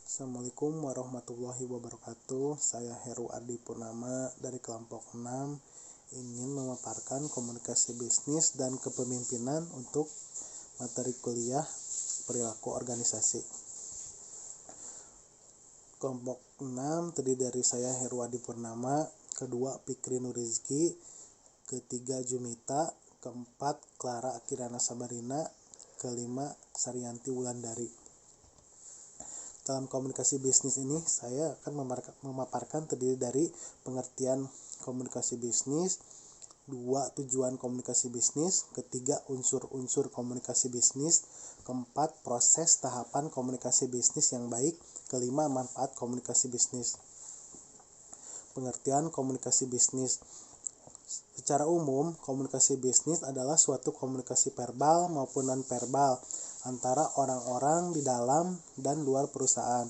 Assalamualaikum warahmatullahi wabarakatuh. Saya Heru Adi Purnama dari kelompok 6 ingin memaparkan komunikasi bisnis dan kepemimpinan untuk materi kuliah perilaku organisasi. Kelompok 6 terdiri dari saya Heru Adi Purnama, kedua Fikri Nurizki, ketiga Jumita, keempat Clara Akirana Sabarina, kelima Saryanti Wulandari. Dalam komunikasi bisnis ini, saya akan memaparkan terdiri dari pengertian komunikasi bisnis, 2 tujuan komunikasi bisnis, ketiga unsur-unsur komunikasi bisnis, keempat proses tahapan komunikasi bisnis yang baik, kelima manfaat komunikasi bisnis. Pengertian komunikasi bisnis. Secara umum, komunikasi bisnis adalah suatu komunikasi verbal maupun non-verbal antara orang-orang di dalam dan luar perusahaan.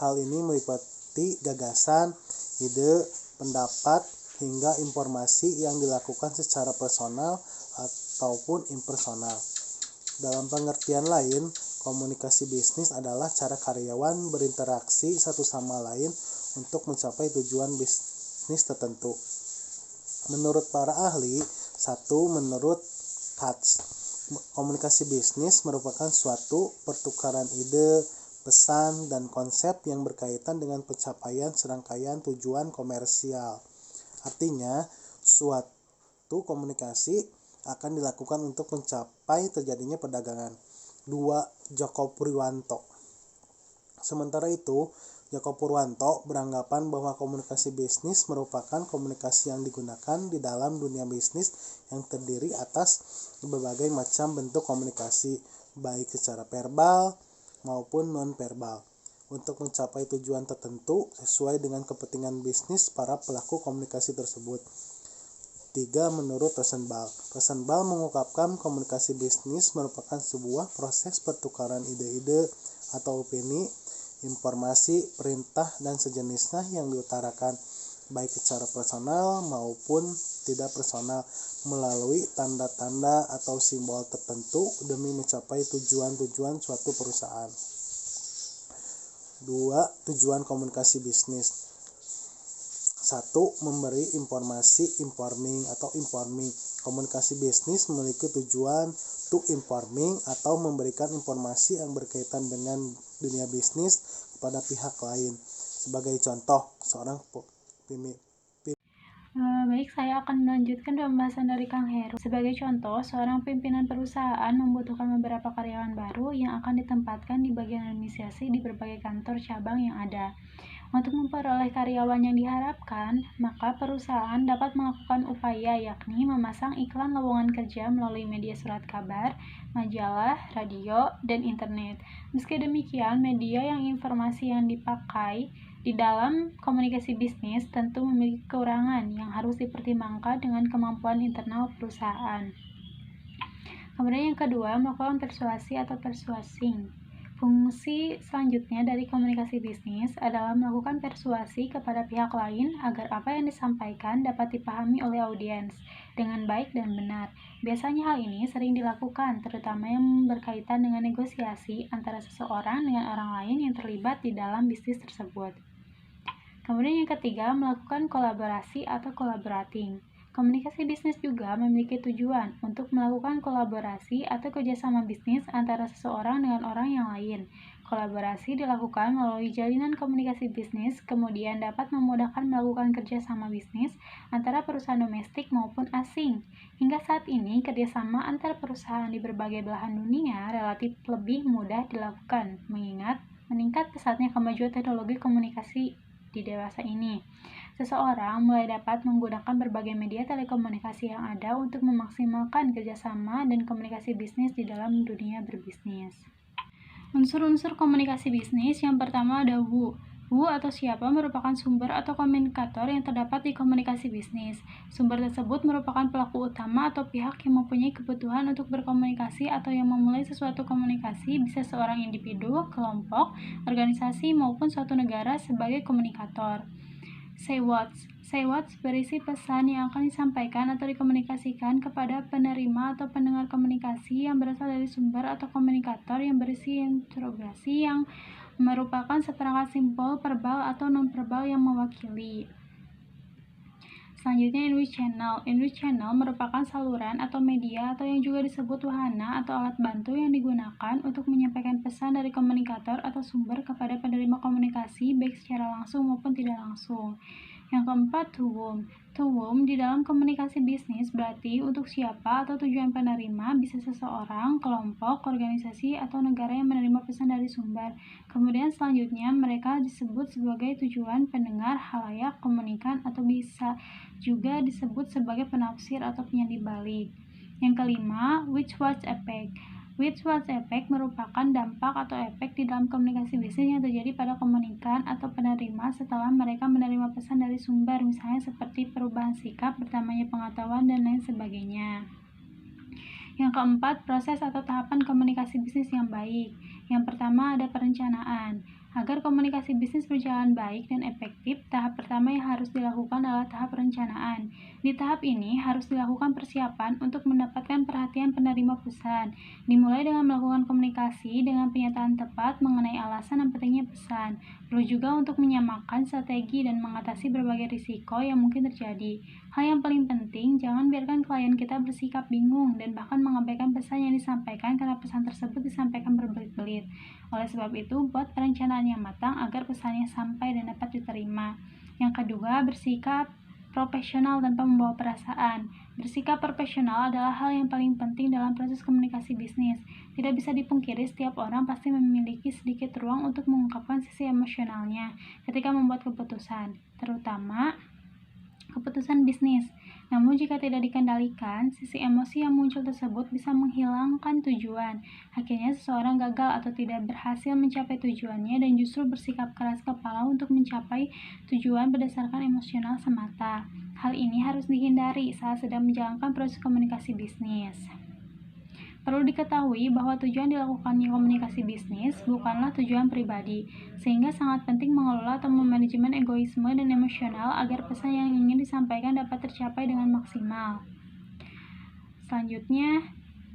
Hal ini meliputi gagasan, ide, pendapat, hingga informasi yang dilakukan secara personal ataupun impersonal. Dalam pengertian lain, komunikasi bisnis adalah cara karyawan berinteraksi satu sama lain untuk mencapai tujuan bisnis tertentu. Menurut para ahli, menurut Katz, komunikasi bisnis merupakan suatu pertukaran ide, pesan, dan konsep yang berkaitan dengan pencapaian serangkaian tujuan komersial. Artinya, suatu komunikasi akan dilakukan untuk mencapai terjadinya perdagangan. 2. Joko Purwanto. Sementara itu, Joko Purwanto beranggapan bahwa komunikasi bisnis merupakan komunikasi yang digunakan di dalam dunia bisnis yang terdiri atas berbagai macam bentuk komunikasi, baik secara verbal maupun non-verbal, untuk mencapai tujuan tertentu sesuai dengan kepentingan bisnis para pelaku komunikasi tersebut. 3. Menurut Rosenbaum. Rosenbaum mengungkapkan komunikasi bisnis merupakan sebuah proses pertukaran ide-ide atau opini, informasi, perintah, dan sejenisnya yang diutarakan baik secara personal maupun tidak personal melalui tanda-tanda atau simbol tertentu demi mencapai tujuan-tujuan suatu perusahaan. 2. Tujuan komunikasi bisnis. 1. Memberi informasi, informing. Komunikasi bisnis memiliki tujuan to informing atau memberikan informasi yang berkaitan dengan dunia bisnis kepada pihak lain. Sebagai contoh, seorang Baik, saya akan melanjutkan pembahasan dari Kang Heru. Sebagai contoh, seorang pimpinan perusahaan membutuhkan beberapa karyawan baru yang akan ditempatkan di bagian administrasi di berbagai kantor cabang yang ada. Untuk memperoleh karyawan yang diharapkan, maka perusahaan dapat melakukan upaya, yakni memasang iklan lowongan kerja melalui media surat kabar, majalah, radio, dan internet. Meski demikian, media yang informasi yang dipakai di dalam komunikasi bisnis tentu memiliki kekurangan yang harus dipertimbangkan dengan kemampuan internal perusahaan. Kemudian yang kedua, melakukan persuasi atau persuasing. Fungsi selanjutnya dari komunikasi bisnis adalah melakukan persuasi kepada pihak lain agar apa yang disampaikan dapat dipahami oleh audiens dengan baik dan benar. Biasanya hal ini sering dilakukan, terutama yang berkaitan dengan negosiasi antara seseorang dengan orang lain yang terlibat di dalam bisnis tersebut. Kemudian yang ketiga, melakukan kolaborasi atau collaborating. Komunikasi bisnis juga memiliki tujuan untuk melakukan kolaborasi atau kerjasama bisnis antara seseorang dengan orang yang lain. Kolaborasi dilakukan melalui jalinan komunikasi bisnis, kemudian dapat memudahkan melakukan kerjasama bisnis antara perusahaan domestik maupun asing. Hingga saat ini, kerjasama antar perusahaan di berbagai belahan dunia relatif lebih mudah dilakukan, mengingat meningkat pesatnya kemajuan teknologi komunikasi di dewasa ini. Seseorang mulai dapat menggunakan berbagai media telekomunikasi yang ada untuk memaksimalkan kerjasama dan komunikasi bisnis di dalam dunia berbisnis. Unsur-unsur komunikasi bisnis yang pertama ada who. Who atau siapa merupakan sumber atau komunikator yang terdapat di komunikasi bisnis. Sumber tersebut merupakan pelaku utama atau pihak yang mempunyai kebutuhan untuk berkomunikasi atau yang memulai sesuatu komunikasi, bisa seorang individu, kelompok, organisasi, maupun suatu negara sebagai komunikator. Say what berisi pesan yang akan disampaikan atau dikomunikasikan kepada penerima atau pendengar komunikasi yang berasal dari sumber atau komunikator yang berisi interogasi yang merupakan seperangkat simbol verbal atau non-verbal yang mewakili. Selanjutnya, in-which channel. In-which channel merupakan saluran atau media atau yang juga disebut wahana atau alat bantu yang digunakan untuk menyampaikan pesan dari komunikator atau sumber kepada penerima komunikasi baik secara langsung maupun tidak langsung. Yang keempat, to whom. To whom di dalam komunikasi bisnis berarti untuk siapa atau tujuan penerima, bisa seseorang, kelompok, organisasi, atau negara yang menerima pesan dari sumber. Kemudian selanjutnya mereka disebut sebagai tujuan pendengar, halayak, komunikan, atau bisa juga disebut sebagai penafsir atau penyelip balik. Yang kelima, which was effect. Which was effect merupakan dampak atau efek di dalam komunikasi bisnis yang terjadi pada komunikan atau penerima setelah mereka menerima pesan dari sumber, misalnya seperti perubahan sikap, bertambahnya pengetahuan, dan lain sebagainya. Yang keempat, proses atau tahapan komunikasi bisnis yang baik. Yang pertama ada perencanaan. Agar komunikasi bisnis berjalan baik dan efektif, tahap pertama yang harus dilakukan adalah tahap perencanaan. Di tahap ini harus dilakukan persiapan untuk mendapatkan perhatian penerima pesan. Dimulai dengan melakukan komunikasi dengan pernyataan tepat mengenai alasan dan pentingnya pesan. Perlu juga untuk menyamakan strategi dan mengatasi berbagai risiko yang mungkin terjadi. Hal yang paling penting, jangan biarkan klien kita bersikap bingung dan bahkan mengabaikan pesan yang disampaikan karena pesan tersebut disampaikan berbelit-belit. Oleh sebab itu, buat perencanaan yang matang agar pesannya sampai dan dapat diterima. Yang kedua, bersikap profesional tanpa membawa perasaan. Bersikap profesional adalah hal yang paling penting dalam proses komunikasi bisnis. Tidak bisa dipungkiri, setiap orang pasti memiliki sedikit ruang untuk mengungkapkan sisi emosionalnya ketika membuat keputusan, terutama keputusan bisnis. Namun jika tidak dikendalikan, sisi emosi yang muncul tersebut bisa menghilangkan tujuan. Akhirnya seseorang gagal atau tidak berhasil mencapai tujuannya dan justru bersikap keras kepala untuk mencapai tujuan berdasarkan emosional semata. Hal ini harus dihindari saat sedang menjalankan proses komunikasi bisnis. Perlu diketahui bahwa tujuan dilakukannya komunikasi bisnis bukanlah tujuan pribadi, sehingga sangat penting mengelola atau memanajemen egoisme dan emosional agar pesan yang ingin disampaikan dapat tercapai dengan maksimal. Selanjutnya,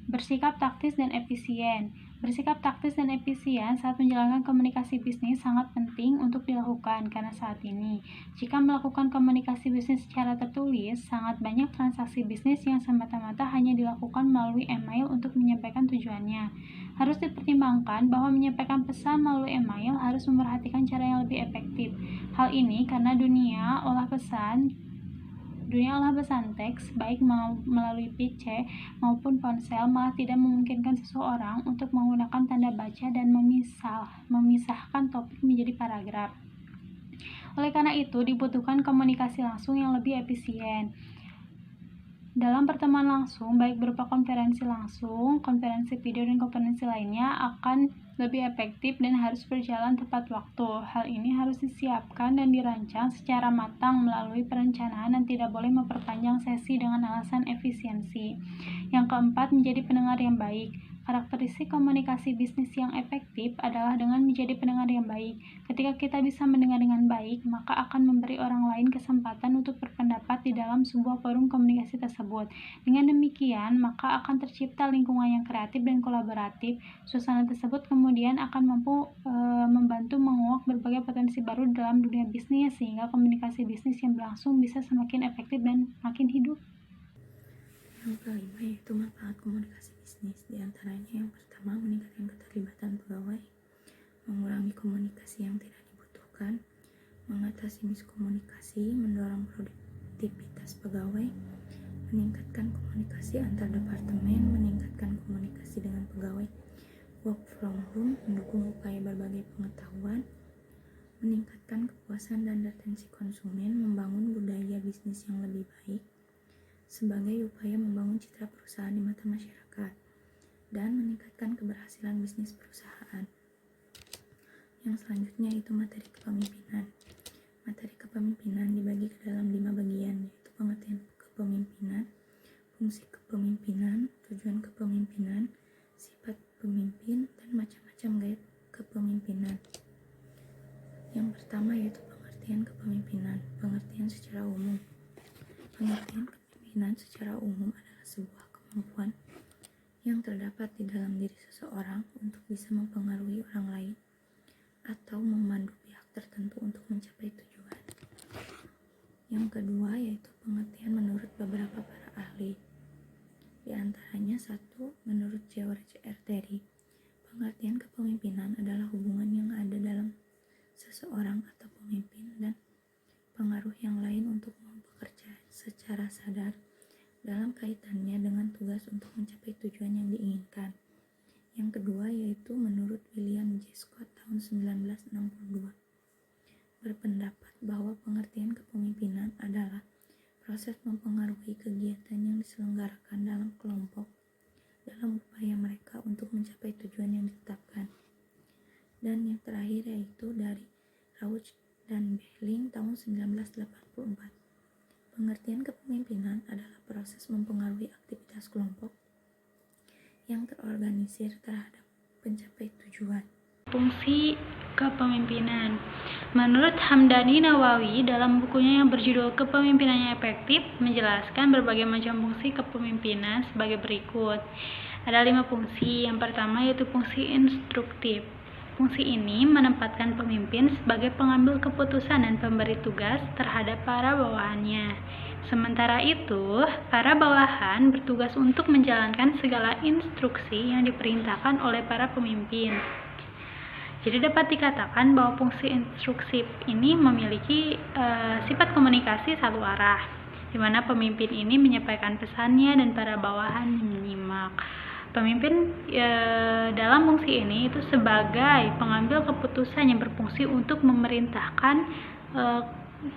bersikap taktis dan efisien. Bersikap taktis dan efisien saat menjalankan komunikasi bisnis sangat penting untuk dilakukan karena saat ini, jika melakukan komunikasi bisnis secara tertulis, sangat banyak transaksi bisnis yang semata-mata hanya dilakukan melalui email untuk menyampaikan tujuannya. Harus dipertimbangkan bahwa menyampaikan pesan melalui email harus memperhatikan cara yang lebih efektif. Hal ini karena dunia olah pesan teks, baik melalui PC maupun ponsel, malah tidak memungkinkan seseorang untuk menggunakan tanda baca dan memisahkan topik menjadi paragraf. Oleh karena itu, dibutuhkan komunikasi langsung yang lebih efisien. Dalam pertemuan langsung, baik berupa konferensi langsung, konferensi video, dan konferensi lainnya akan lebih efektif dan harus berjalan tepat waktu. Hal ini harus disiapkan dan dirancang secara matang melalui perencanaan dan tidak boleh memperpanjang sesi dengan alasan efisiensi. Yang keempat, menjadi pendengar yang baik. Karakteristik komunikasi bisnis yang efektif adalah dengan menjadi pendengar yang baik. Ketika kita bisa mendengar dengan baik, maka akan memberi orang lain kesempatan untuk berpendapat di dalam sebuah forum komunikasi tersebut. Dengan demikian, maka akan tercipta lingkungan yang kreatif dan kolaboratif. Suasana tersebut kemudian akan mampu membantu menguak berbagai potensi baru dalam dunia bisnis, sehingga komunikasi bisnis yang berlangsung bisa semakin efektif dan makin hidup. Yang kelima yaitu manfaat komunikasi bisnis. Di antaranya yang pertama, meningkatkan keterlibatan pegawai, mengurangi komunikasi yang tidak dibutuhkan, mengatasi miskomunikasi, mendorong produktivitas pegawai, meningkatkan komunikasi antar departemen, meningkatkan komunikasi dengan pegawai, work from home, mendukung upaya berbagai pengetahuan, meningkatkan kepuasan dan retensi konsumen, membangun budaya bisnis yang lebih baik, sebagai upaya membangun citra perusahaan di mata masyarakat, dan meningkatkan keberhasilan bisnis perusahaan. Yang selanjutnya itu materi kepemimpinan. Materi kepemimpinan dibagi ke dalam 5 bagian, yaitu pengertian kepemimpinan, fungsi kepemimpinan, tujuan kepemimpinan, sifat pemimpin, dan macam-macam gaya kepemimpinan. Yang pertama yaitu pengertian kepemimpinan. Pengertian secara umum. Pengertian kepemimpinan secara umum adalah sebuah kemampuan yang terdapat di dalam diri seseorang untuk bisa mempengaruhi orang lain, atau memandu pihak tertentu untuk mencapai tujuan. Yang kedua yaitu pengertian menurut beberapa para ahli. Di antaranya satu, menurut George R. Terry, pengertian kepemimpinan adalah hubungan yang ada dalam seseorang atau pemimpin dan pengaruh yang lain untuk bekerja secara sadar dalam kaitannya dengan tugas untuk mencapai tujuan yang diinginkan. Yang kedua yaitu menurut William J. Scott tahun 1962, berpendapat bahwa pengertian kepemimpinan adalah proses mempengaruhi kegiatan yang diselenggarakan dalam kelompok dalam upaya mereka untuk mencapai tujuan yang ditetapkan. Dan yang terakhir yaitu dari Rauch dan Behling tahun 1984. Pengertian kepemimpinan adalah proses mempengaruhi aktivitas kelompok yang terorganisir terhadap pencapai tujuan. Fungsi kepemimpinan. Menurut Hamdani Nawawi dalam bukunya yang berjudul Kepemimpinan yang Efektif menjelaskan berbagai macam fungsi kepemimpinan sebagai berikut. Ada 5 fungsi. Yang pertama yaitu fungsi instruktif. Fungsi ini menempatkan pemimpin sebagai pengambil keputusan dan pemberi tugas terhadap para bawahannya. Sementara itu, para bawahan bertugas untuk menjalankan segala instruksi yang diperintahkan oleh para pemimpin. Jadi dapat dikatakan bahwa fungsi instruksif ini memiliki sifat komunikasi satu arah, di mana pemimpin ini menyampaikan pesannya dan para bawahan menyimak. Pemimpin dalam fungsi ini itu sebagai pengambil keputusan yang berfungsi untuk memerintahkan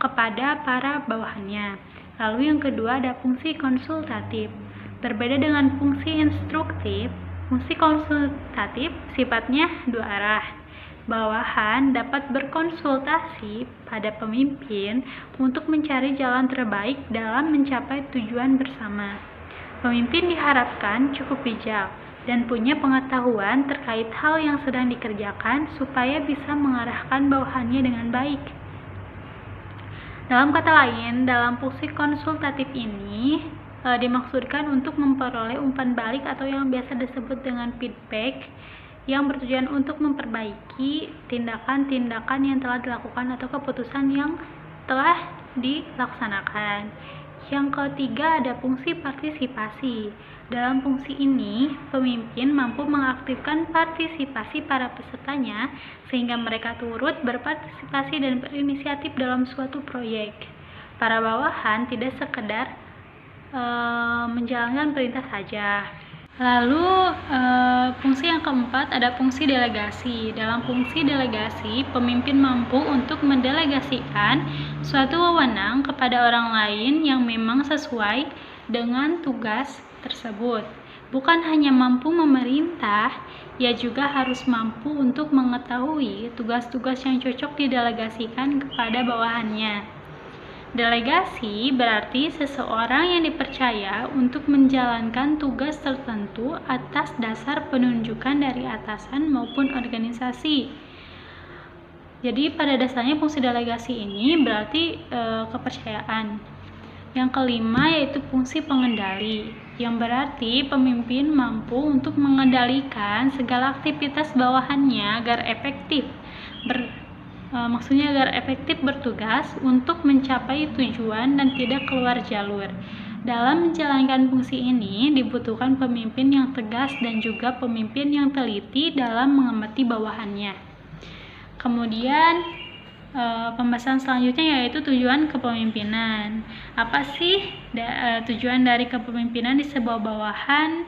kepada para bawahannya. Lalu yang kedua ada fungsi konsultatif. Berbeda dengan fungsi instruktif, fungsi konsultatif sifatnya dua arah. Bawahan dapat berkonsultasi pada pemimpin untuk mencari jalan terbaik dalam mencapai tujuan bersama. Pemimpin diharapkan cukup bijak dan punya pengetahuan terkait hal yang sedang dikerjakan supaya bisa mengarahkan bawahannya dengan baik. Dalam kata lain, dalam fungsi konsultatif ini dimaksudkan untuk memperoleh umpan balik atau yang biasa disebut dengan feedback yang bertujuan untuk memperbaiki tindakan-tindakan yang telah dilakukan atau keputusan yang telah dilaksanakan. Yang ketiga ada fungsi partisipasi. Dalam fungsi ini, pemimpin mampu mengaktifkan partisipasi para pesertanya sehingga mereka turut berpartisipasi dan berinisiatif dalam suatu proyek. Para bawahan tidak sekedar menjalankan perintah saja. Lalu fungsi yang keempat ada fungsi delegasi. Dalam fungsi delegasi, pemimpin mampu untuk mendelegasikan suatu wewenang kepada orang lain yang memang sesuai dengan tugas tersebut. Bukan hanya mampu memerintah, ia juga harus mampu untuk mengetahui tugas-tugas yang cocok didelegasikan kepada bawahannya. Delegasi berarti seseorang yang dipercaya untuk menjalankan tugas tertentu atas dasar penunjukan dari atasan maupun organisasi. Jadi pada dasarnya fungsi delegasi ini berarti kepercayaan. Yang kelima yaitu fungsi pengendali, yang berarti pemimpin mampu untuk mengendalikan segala aktivitas bawahannya agar efektif bertugas untuk mencapai tujuan dan tidak keluar jalur. Dalam menjalankan fungsi ini dibutuhkan pemimpin yang tegas dan juga pemimpin yang teliti dalam mengamati bawahannya. Kemudian pembahasan selanjutnya yaitu tujuan kepemimpinan. Apa sih tujuan dari kepemimpinan di sebuah bawahan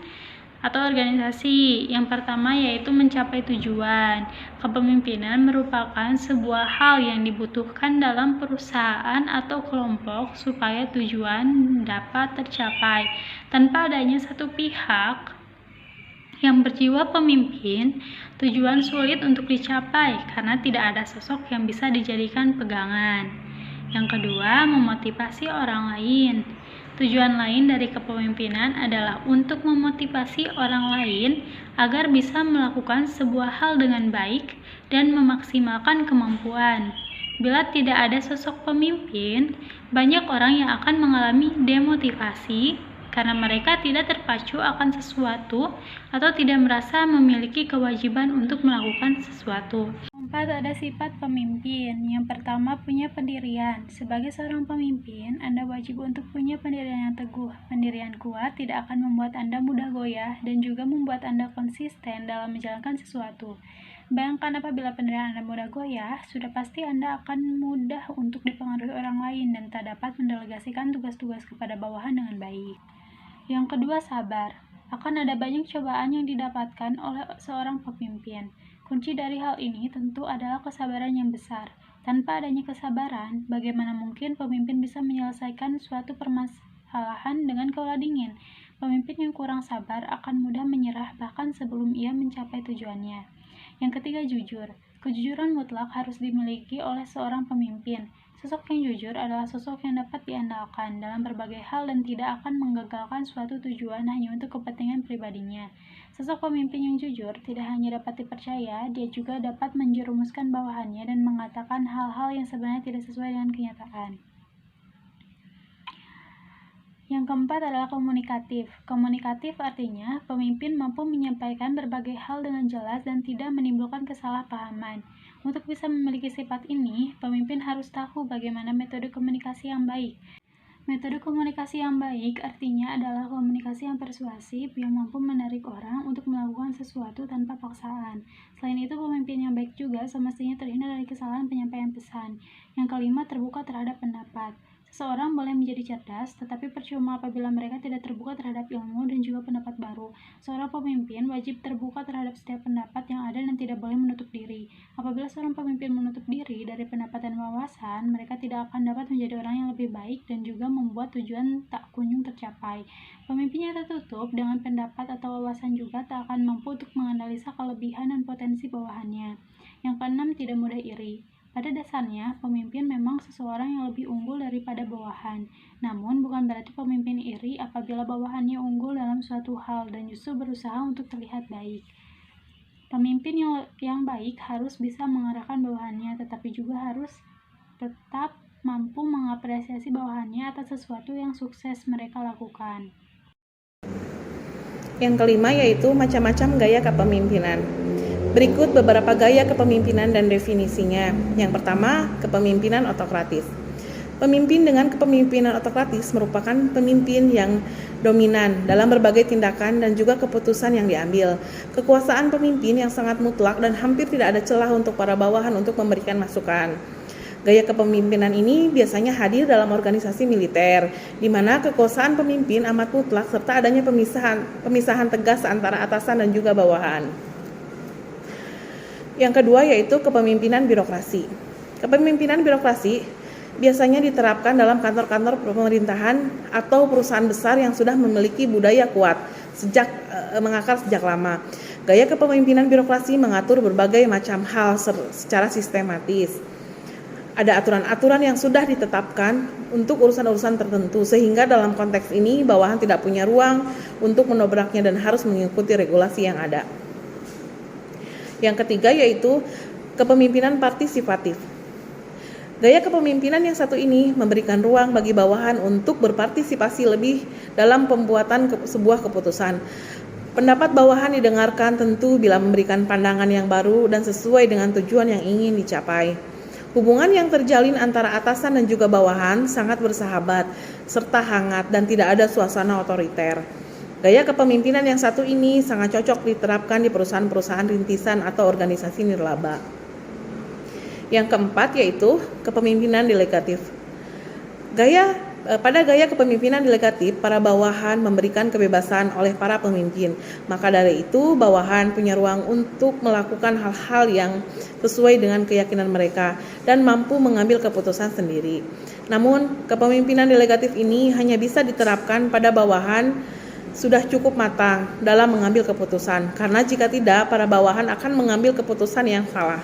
atau organisasi? Yang pertama yaitu mencapai tujuan. Kepemimpinan merupakan sebuah hal yang dibutuhkan dalam perusahaan atau kelompok supaya tujuan dapat tercapai. Tanpa adanya satu pihak yang berjiwa pemimpin, tujuan sulit untuk dicapai karena tidak ada sosok yang bisa dijadikan pegangan. Yang kedua, memotivasi orang lain. Tujuan lain dari kepemimpinan adalah untuk memotivasi orang lain agar bisa melakukan sebuah hal dengan baik dan memaksimalkan kemampuan. Bila tidak ada sosok pemimpin, banyak orang yang akan mengalami demotivasi karena mereka tidak terpacu akan sesuatu atau tidak merasa memiliki kewajiban untuk melakukan sesuatu. Keempat, ada sifat pemimpin. Yang pertama, punya pendirian. Sebagai seorang pemimpin, Anda wajib untuk punya pendirian yang teguh. Pendirian kuat tidak akan membuat Anda mudah goyah dan juga membuat Anda konsisten dalam menjalankan sesuatu. Bayangkan apabila pendirian Anda mudah goyah, sudah pasti Anda akan mudah untuk dipengaruhi orang lain dan tak dapat mendelegasikan tugas-tugas kepada bawahan dengan baik. Yang kedua, sabar. Akan ada banyak cobaan yang didapatkan oleh seorang pemimpin. Kunci dari hal ini tentu adalah kesabaran yang besar. Tanpa adanya kesabaran, bagaimana mungkin pemimpin bisa menyelesaikan suatu permasalahan dengan kepala dingin? Pemimpin yang kurang sabar akan mudah menyerah bahkan sebelum ia mencapai tujuannya. Yang ketiga, jujur. Kejujuran mutlak harus dimiliki oleh seorang pemimpin. Sosok yang jujur adalah sosok yang dapat diandalkan dalam berbagai hal dan tidak akan menggagalkan suatu tujuan hanya untuk kepentingan pribadinya. Sosok pemimpin yang jujur tidak hanya dapat dipercaya, dia juga dapat menjerumuskan bawahannya dan mengatakan hal-hal yang sebenarnya tidak sesuai dengan kenyataan. Yang keempat adalah komunikatif. Komunikatif artinya pemimpin mampu menyampaikan berbagai hal dengan jelas dan tidak menimbulkan kesalahpahaman. Untuk bisa memiliki sifat ini, pemimpin harus tahu bagaimana metode komunikasi yang baik. Metode komunikasi yang baik artinya adalah komunikasi yang persuasif yang mampu menarik orang untuk melakukan sesuatu tanpa paksaan. Selain itu, pemimpin yang baik juga semestinya terhindar dari kesalahan penyampaian pesan. Yang kelima, terbuka terhadap pendapat. Seseorang boleh menjadi cerdas, tetapi percuma apabila mereka tidak terbuka terhadap ilmu dan juga pendapat baru. Seorang pemimpin wajib terbuka terhadap setiap pendapat yang ada dan tidak boleh menutup diri. Apabila seorang pemimpin menutup diri dari pendapat dan wawasan, mereka tidak akan dapat menjadi orang yang lebih baik dan juga membuat tujuan tak kunjung tercapai. Pemimpin yang tertutup dengan pendapat atau wawasan juga tak akan mampu untuk menganalisa kelebihan dan potensi bawahannya. Yang keenam, tidak mudah iri. Pada dasarnya, pemimpin memang seseorang yang lebih unggul daripada bawahan. Namun, bukan berarti pemimpin iri apabila bawahannya unggul dalam suatu hal dan justru berusaha untuk terlihat baik. Pemimpin yang baik harus bisa mengarahkan bawahannya, tetapi juga harus tetap mampu mengapresiasi bawahannya atas sesuatu yang sukses mereka lakukan. Yang kelima yaitu macam-macam gaya kepemimpinan. Berikut beberapa gaya kepemimpinan dan definisinya. Yang pertama, kepemimpinan otokratis. Pemimpin dengan kepemimpinan otokratis merupakan pemimpin yang dominan dalam berbagai tindakan dan juga keputusan yang diambil. Kekuasaan pemimpin yang sangat mutlak dan hampir tidak ada celah untuk para bawahan untuk memberikan masukan. Gaya kepemimpinan ini biasanya hadir dalam organisasi militer, di mana kekuasaan pemimpin amat mutlak serta adanya pemisahan tegas antara atasan dan juga bawahan. Yang kedua yaitu kepemimpinan birokrasi. Kepemimpinan birokrasi biasanya diterapkan dalam kantor-kantor pemerintahan atau perusahaan besar yang sudah memiliki budaya kuat mengakar sejak lama. Gaya kepemimpinan birokrasi mengatur berbagai macam hal secara sistematis. Ada aturan-aturan yang sudah ditetapkan untuk urusan-urusan tertentu, sehingga dalam konteks ini bawahan tidak punya ruang untuk menobraknya dan harus mengikuti regulasi yang ada. Yang ketiga yaitu kepemimpinan partisipatif. Gaya kepemimpinan yang satu ini memberikan ruang bagi bawahan untuk berpartisipasi lebih dalam pembuatan sebuah keputusan. Pendapat bawahan didengarkan tentu bila memberikan pandangan yang baru dan sesuai dengan tujuan yang ingin dicapai. Hubungan yang terjalin antara atasan dan juga bawahan sangat bersahabat, serta hangat dan tidak ada suasana otoriter. Gaya kepemimpinan yang satu ini sangat cocok diterapkan di perusahaan-perusahaan rintisan atau organisasi nirlaba. Yang keempat yaitu kepemimpinan delegatif. Pada gaya kepemimpinan delegatif, para bawahan memberikan kebebasan oleh para pemimpin. Maka dari itu, bawahan punya ruang untuk melakukan hal-hal yang sesuai dengan keyakinan mereka dan mampu mengambil keputusan sendiri. Namun, kepemimpinan delegatif ini hanya bisa diterapkan pada bawahan sudah cukup matang dalam mengambil keputusan, karena jika tidak, para bawahan akan mengambil keputusan yang salah.